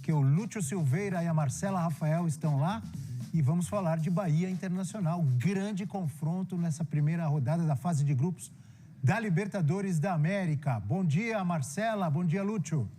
porque o Lúcio Silveira e a Marcela Rafael estão lá e vamos falar de Bahia Internacional. Grande confronto nessa primeira rodada da fase de grupos da Libertadores da América. Bom dia, Marcela. Bom dia, Lúcio.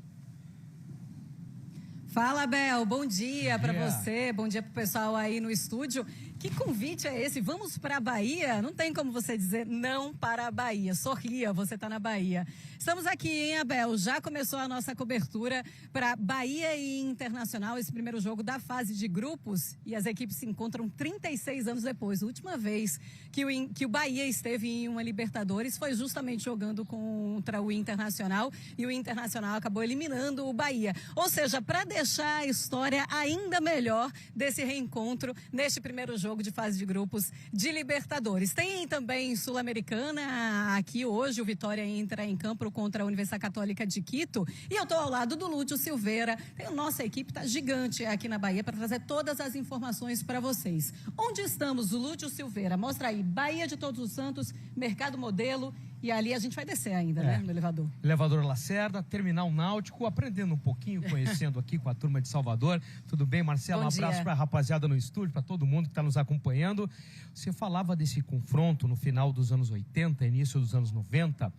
Fala, Bel. Bom dia para você. Bom dia para o pessoal aí no estúdio. Que convite é esse? Vamos para a Bahia? Não tem como você dizer não para a Bahia. Sorria, você está na Bahia. Estamos aqui, hein, Abel? Já começou a nossa cobertura para Bahia e Internacional, esse primeiro jogo da fase de grupos. E as equipes se encontram 36 anos depois. A última vez que o Bahia esteve em uma Libertadores foi justamente jogando contra o Internacional. E o Internacional acabou eliminando o Bahia. Ou seja, para deixar a história ainda melhor desse reencontro neste primeiro jogo de fase de grupos de Libertadores. Tem também Sul-Americana aqui hoje, o Vitória entra em campo contra a Universidade Católica de Quito e eu estou ao lado do Lúcio Silveira. A nossa equipe está gigante aqui na Bahia para trazer todas as informações para vocês. Onde estamos, Lúcio Silveira? Mostra aí, Bahia de Todos os Santos, Mercado Modelo. E ali a gente vai descer ainda, né, no elevador. Elevador Lacerda, Terminal Náutico, aprendendo um pouquinho, conhecendo aqui com a turma de Salvador. Tudo bem, Marcelo? Um abraço para a rapaziada no estúdio, para todo mundo que está nos acompanhando. Você falava desse confronto no final dos anos 80, início dos anos 90.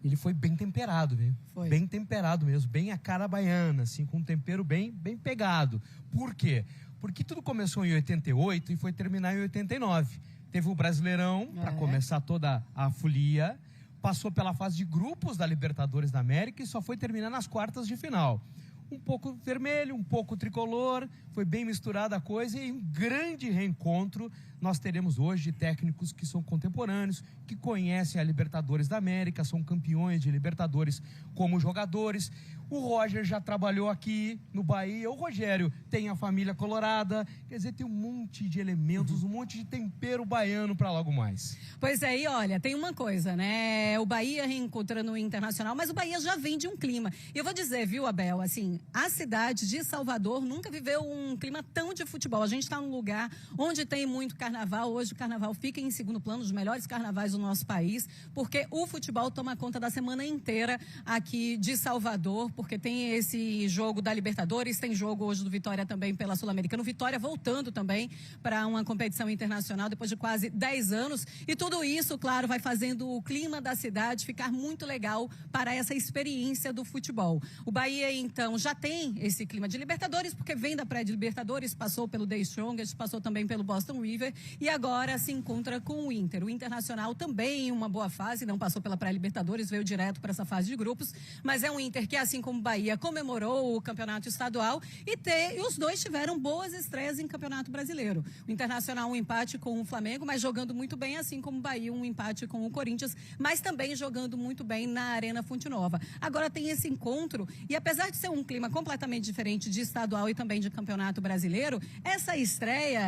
Ele foi bem temperado, viu? Foi. Bem temperado mesmo, bem a cara baiana, assim, com um tempero bem pegado. Por quê? Porque tudo começou em 88 e foi terminar em 89. Teve o Brasileirão, para começar toda a folia, passou pela fase de grupos da Libertadores da América e só foi terminar nas quartas de final. Um pouco vermelho, um pouco tricolor, foi bem misturada a coisa e um grande reencontro nós teremos hoje de técnicos que são contemporâneos, que conhecem a Libertadores da América, são campeões de Libertadores como jogadores. O Roger já trabalhou aqui no Bahia, o Rogério tem a família colorada, quer dizer, tem um monte de elementos, um monte de tempero baiano para logo mais. Pois é, e olha, tem uma coisa, né? O Bahia reencontrando o Internacional, mas o Bahia já vem de um clima. E eu vou dizer, viu, Abel, assim, a cidade de Salvador nunca viveu um clima tão de futebol. A gente está num lugar onde tem muito carnaval. Hoje o carnaval fica em segundo plano, os melhores carnavais do nosso país, porque o futebol toma conta da semana inteira aqui de Salvador, porque tem esse jogo da Libertadores, tem jogo hoje do Vitória também pela Sul-Americana. O Vitória voltando também para uma competição internacional depois de quase 10 anos. E tudo isso, claro, vai fazendo o clima da cidade ficar muito legal para essa experiência do futebol. O Bahia, então, já tem esse clima de Libertadores, porque vem da pré-Libertadores, passou pelo The Strongest, passou também pelo Boston River e agora se encontra com o Inter. O Internacional também em uma boa fase, não passou pela pré-Libertadores, veio direto para essa fase de grupos, mas é um Inter que, assim como o Bahia, comemorou o campeonato estadual e os dois tiveram boas estreias em campeonato brasileiro. O Internacional um empate com o Flamengo, mas jogando muito bem, assim como o Bahia um empate com o Corinthians, mas também jogando muito bem na Arena Fonte Nova. Agora tem esse encontro e apesar de ser um clima completamente diferente de estadual e também de campeonato brasileiro, essa estreia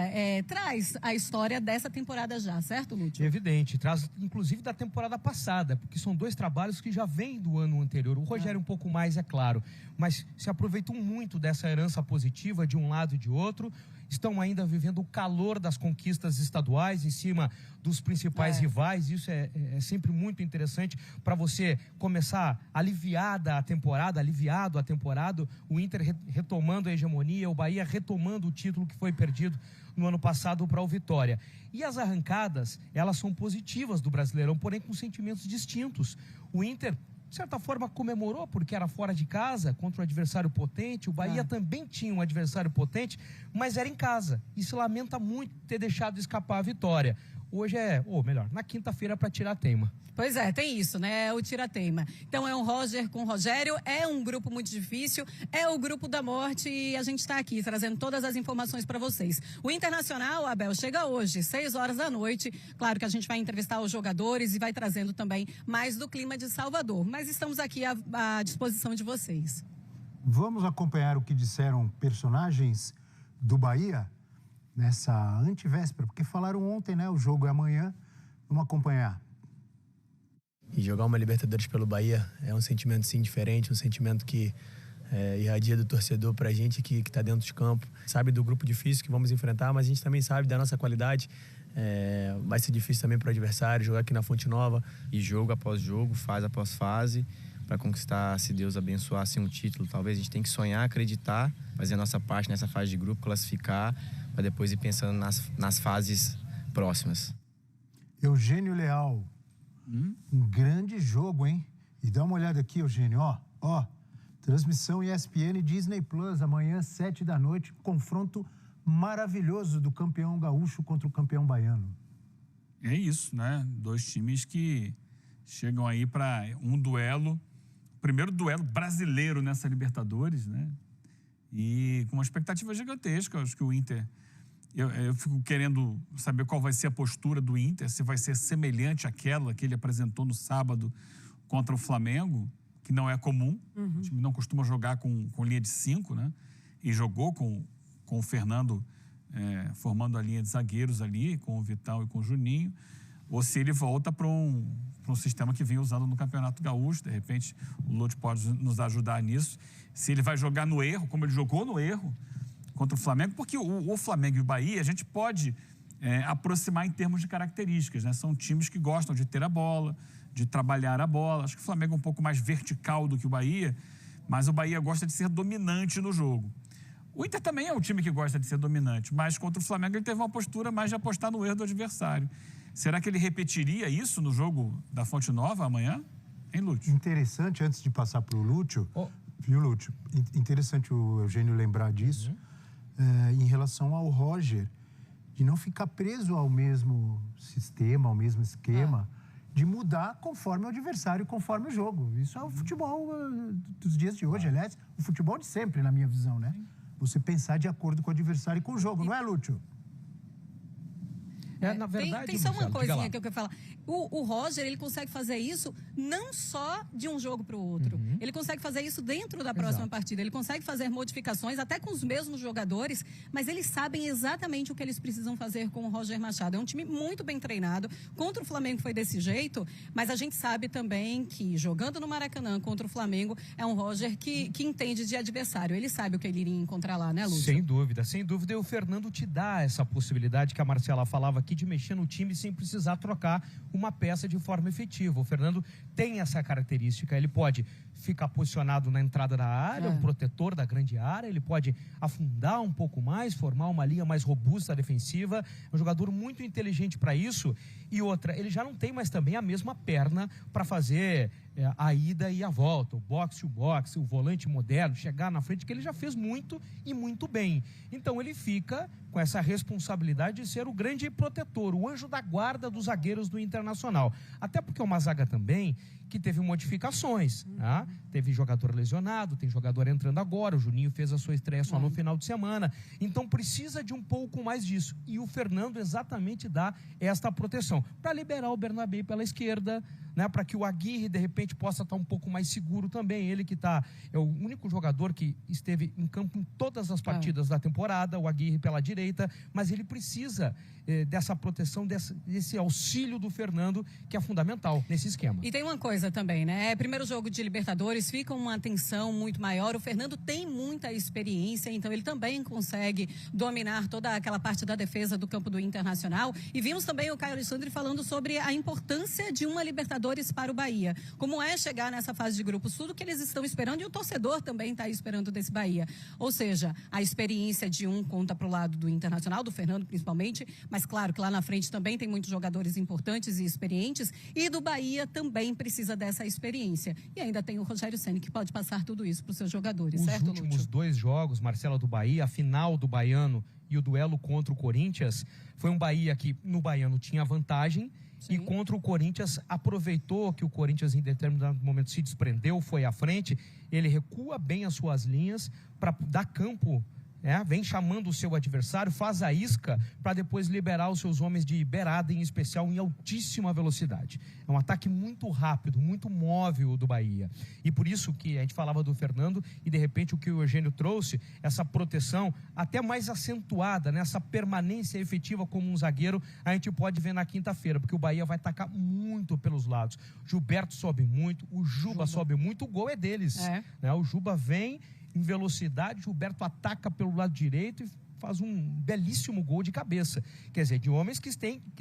traz a história dessa temporada já, certo, Lúcio? Evidente, traz inclusive da temporada passada, porque são dois trabalhos que já vêm do ano anterior. O Rogério um pouco mais, é claro, mas se aproveitam muito dessa herança positiva de um lado e de outro. Estão ainda vivendo o calor das conquistas estaduais em cima dos principais rivais. Isso é sempre muito interessante para você começar aliviado a temporada, o Inter retomando a hegemonia, o Bahia retomando o título que foi perdido no ano passado para o Vitória. E as arrancadas, elas são positivas do Brasileirão, porém com sentimentos distintos. O Inter, de certa forma, comemorou porque era fora de casa, contra um adversário potente. O Bahia também tinha um adversário potente, mas era em casa. E se lamenta muito ter deixado escapar a vitória. Hoje na quinta-feira para tirar a teima. Pois é, tem isso, né? O tira-teima. Então é um Roger com o Rogério, é um grupo muito difícil, é o grupo da morte e a gente está aqui trazendo todas as informações para vocês. O Internacional, Abel, chega hoje, 6 horas da noite. Claro que a gente vai entrevistar os jogadores e vai trazendo também mais do clima de Salvador. Mas estamos aqui à disposição de vocês. Vamos acompanhar o que disseram personagens do Bahia nessa antevéspera, porque falaram ontem, né? O jogo é amanhã. Vamos acompanhar. E jogar uma Libertadores pelo Bahia é um sentimento, sim, diferente, um sentimento que irradia do torcedor pra gente que está dentro de campo. Sabe do grupo difícil que vamos enfrentar, mas a gente também sabe da nossa qualidade. Vai ser difícil também para o adversário jogar aqui na Fonte Nova. E jogo após jogo, fase após fase, para conquistar, se Deus abençoar, assim, um título. Talvez a gente tem que sonhar, acreditar, fazer a nossa parte nessa fase de grupo, classificar, para depois ir pensando nas fases próximas. Eugênio Leal, um grande jogo, hein? E dá uma olhada aqui, Eugênio, ó, transmissão ESPN Disney Plus, amanhã, 7 da noite, confronto maravilhoso do campeão gaúcho contra o campeão baiano. É isso, né? 2 times que chegam aí para um duelo, o primeiro duelo brasileiro nessa Libertadores, né? E com uma expectativa gigantesca. Acho que o Inter... Eu fico querendo saber qual vai ser a postura do Inter, se vai ser semelhante àquela que ele apresentou no sábado contra o Flamengo, que não é comum. O time não costuma jogar com linha de 5, né? E jogou com o Fernando formando a linha de zagueiros ali, com o Vital e com o Juninho, ou se ele volta para um sistema que vem usando no Campeonato Gaúcho. De repente, o Lute pode nos ajudar nisso. Se ele vai jogar no erro, como ele jogou no erro, contra o Flamengo, porque o Flamengo e o Bahia a gente pode aproximar em termos de características, né? São times que gostam de ter a bola, de trabalhar a bola. Acho que o Flamengo é um pouco mais vertical do que o Bahia, mas o Bahia gosta de ser dominante no jogo. O Inter também é um time que gosta de ser dominante, mas contra o Flamengo ele teve uma postura mais de apostar no erro do adversário. Será que ele repetiria isso no jogo da Fonte Nova amanhã? Hein, Lúcio? Interessante, antes de passar para o Lúcio, viu, Lúcio? Interessante o Eugênio lembrar disso. Em relação ao Roger, de não ficar preso ao mesmo sistema, ao mesmo esquema, de mudar conforme o adversário, conforme o jogo. Isso é o futebol dos dias de hoje, aliás, o futebol de sempre, na minha visão, né? Você pensar de acordo com o adversário e com o jogo, não é, Lúcio? Na verdade, tem só uma coisinha que eu quero falar. O Roger, ele consegue fazer isso não só de um jogo para o outro. Ele consegue fazer isso dentro da próxima partida. Ele consegue fazer modificações até com os mesmos jogadores, mas eles sabem exatamente o que eles precisam fazer com o Roger Machado. É um time muito bem treinado. Contra o Flamengo foi desse jeito, mas a gente sabe também que jogando no Maracanã contra o Flamengo é um Roger que entende de adversário. Ele sabe o que ele iria encontrar lá, né, Lúcio? Sem dúvida, sem dúvida. E o Fernando te dá essa possibilidade que a Marcela falava aqui de mexer no time sem precisar trocar uma peça de forma efetiva. O Fernando tem essa característica, ele pode ficar posicionado na entrada da área, um protetor da grande área, ele pode afundar um pouco mais, formar uma linha mais robusta defensiva, é um jogador muito inteligente para isso. E outra, ele já não tem mais também a mesma perna para fazer a ida e a volta, o boxe, o volante moderno, chegar na frente, que ele já fez muito e muito bem. Então ele fica com essa responsabilidade de ser o grande protetor, o anjo da guarda dos zagueiros do Internacional. Até porque é uma zaga também que teve modificações, tá? Teve jogador lesionado, tem jogador entrando agora, o Juninho fez a sua estreia só no final de semana, então precisa de um pouco mais disso, e o Fernando exatamente dá esta proteção, para liberar o Bernabé pela esquerda, né, para que o Aguirre de repente possa estar um pouco mais seguro também, ele que é o único jogador que esteve em campo em todas as partidas da temporada, o Aguirre pela direita, mas ele precisa dessa proteção, desse auxílio do Fernando, que é fundamental nesse esquema. E tem uma coisa também, né? Primeiro jogo de Libertadores, fica uma atenção muito maior. O Fernando tem muita experiência, então ele também consegue dominar toda aquela parte da defesa do campo do Internacional. E vimos também o Caio Alexandre falando sobre a importância de uma Libertadores para o Bahia. Como é chegar nessa fase de grupos, tudo que eles estão esperando, e o torcedor também está esperando desse Bahia. Ou seja, a experiência de um conta para o lado do Internacional, do Fernando principalmente, mas claro que lá na frente também tem muitos jogadores importantes e experientes, e do Bahia também precisa dessa experiência. E ainda tem o Rogério Ceni, que pode passar tudo isso para os seus jogadores, certo, Lúcio? Os últimos 2 jogos, Marcela, do Bahia, a final do Baiano e o duelo contra o Corinthians, foi um Bahia que no Baiano tinha vantagem. Sim. E contra o Corinthians aproveitou que o Corinthians em determinado momento se desprendeu, foi à frente, ele recua bem as suas linhas para dar campo, vem chamando o seu adversário, faz a isca para depois liberar os seus homens de beirada, em especial em altíssima velocidade. É um ataque muito rápido, muito móvel do Bahia. E por isso que a gente falava do Fernando e de repente o que o Eugênio trouxe, essa proteção até mais acentuada, né? Essa permanência efetiva como um zagueiro, a gente pode ver na quinta-feira, porque o Bahia vai atacar muito pelos lados. Gilberto sobe muito, o Juba sobe muito, o gol é deles. Né? O Juba vem em velocidade, Gilberto ataca pelo lado direito e faz um belíssimo gol de cabeça. Quer dizer, de homens que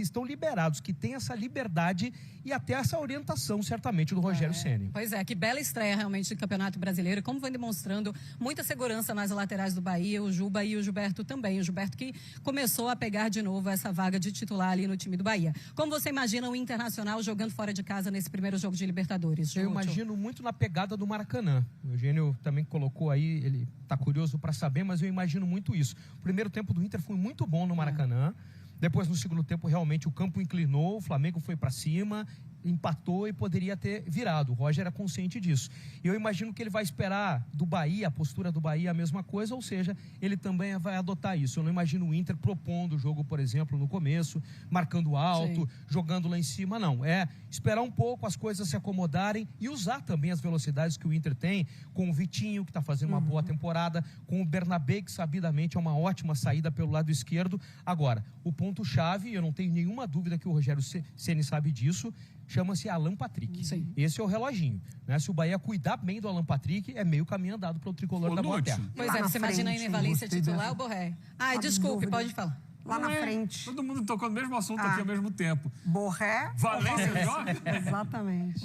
estão liberados, que têm essa liberdade e até essa orientação, certamente, do Rogério Ceni. Pois é, que bela estreia realmente do Campeonato Brasileiro, como vem demonstrando muita segurança nas laterais do Bahia, o Juba e o Gilberto também. O Gilberto que começou a pegar de novo essa vaga de titular ali no time do Bahia. Como você imagina o Internacional jogando fora de casa nesse primeiro jogo de Libertadores? Eu imagino muito na pegada do Maracanã. O Eugênio também colocou aí, ele está curioso para saber, mas eu imagino muito isso. O primeiro tempo do Inter foi muito bom no Maracanã. Depois, no segundo tempo, realmente o campo inclinou, o Flamengo foi para cima, empatou e poderia ter virado. O Roger era consciente disso. E eu imagino que ele vai esperar do Bahia, a postura do Bahia a mesma coisa, ou seja, ele também vai adotar isso. Eu não imagino o Inter propondo o jogo, por exemplo, no começo, marcando alto, jogando lá em cima, não. É esperar um pouco as coisas se acomodarem e usar também as velocidades que o Inter tem, com o Vitinho, que está fazendo uma boa temporada, com o Bernabé, que sabidamente é uma ótima saída pelo lado esquerdo. Agora, o ponto-chave, eu não tenho nenhuma dúvida que o Rogério Ceni sabe disso, chama-se Alan Patrick. Sim. Esse é o reloginho, né? Se o Bahia cuidar bem do Alan Patrick, é meio caminho andado para o tricolor da Boa Terra. Pois é, você imagina a Valência titular ou Borré? Ai, desculpe, pode falar. Lá na frente. Todo mundo tocou no mesmo assunto aqui ao mesmo tempo. Borré. Valência joga? Exatamente.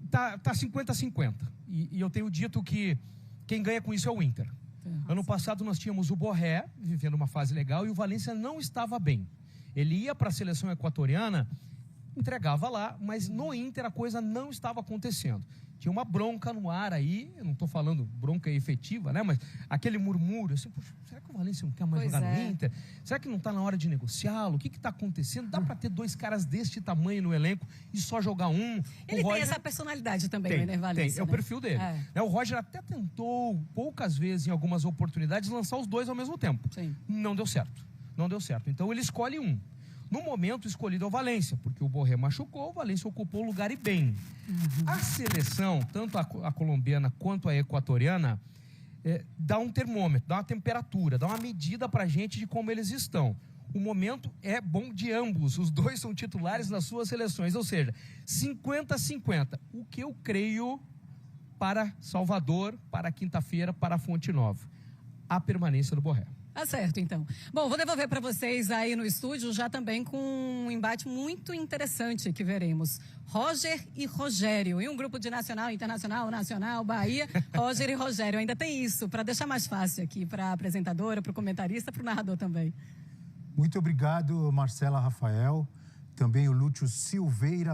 Tá 50-50. E eu tenho dito que quem ganha com isso é o Inter. Ano passado nós tínhamos o Borré vivendo uma fase legal e o Valência não estava bem. Ele ia para a seleção equatoriana, entregava lá, mas no Inter a coisa não estava acontecendo. Tinha uma bronca no ar aí, eu não estou falando bronca efetiva, né? Mas aquele murmúrio, assim, poxa, será que o Valência não quer mais jogar no Inter? Será que não está na hora de negociá-lo? O que está acontecendo? Dá para ter dois caras deste tamanho no elenco e só jogar um? Ele tem essa personalidade também, o Ener Valência. Tem, é o perfil dele. O Roger até tentou poucas vezes, em algumas oportunidades, lançar os dois ao mesmo tempo. Sim. Não deu certo. Não deu certo. Então ele escolhe um. No momento escolhido é o Valência, porque o Borré machucou, o Valência ocupou o lugar e bem. A seleção, tanto a colombiana quanto a equatoriana, dá um termômetro, dá uma temperatura, dá uma medida pra gente de como eles estão. O momento é bom de ambos, os dois são titulares nas suas seleções, ou seja, 50-50. O que eu creio para Salvador, para quinta-feira, para a Fonte Nova? A permanência do Borré. Tá certo, então. Bom, vou devolver para vocês aí no estúdio já também com um embate muito interessante que veremos. Roger e Rogério. E um grupo de nacional, internacional, nacional, Bahia, Roger e Rogério. Ainda tem isso, para deixar mais fácil aqui para a apresentadora, para o comentarista, para o narrador também. Muito obrigado, Marcela Rafael. Também o Lúcio Silveira.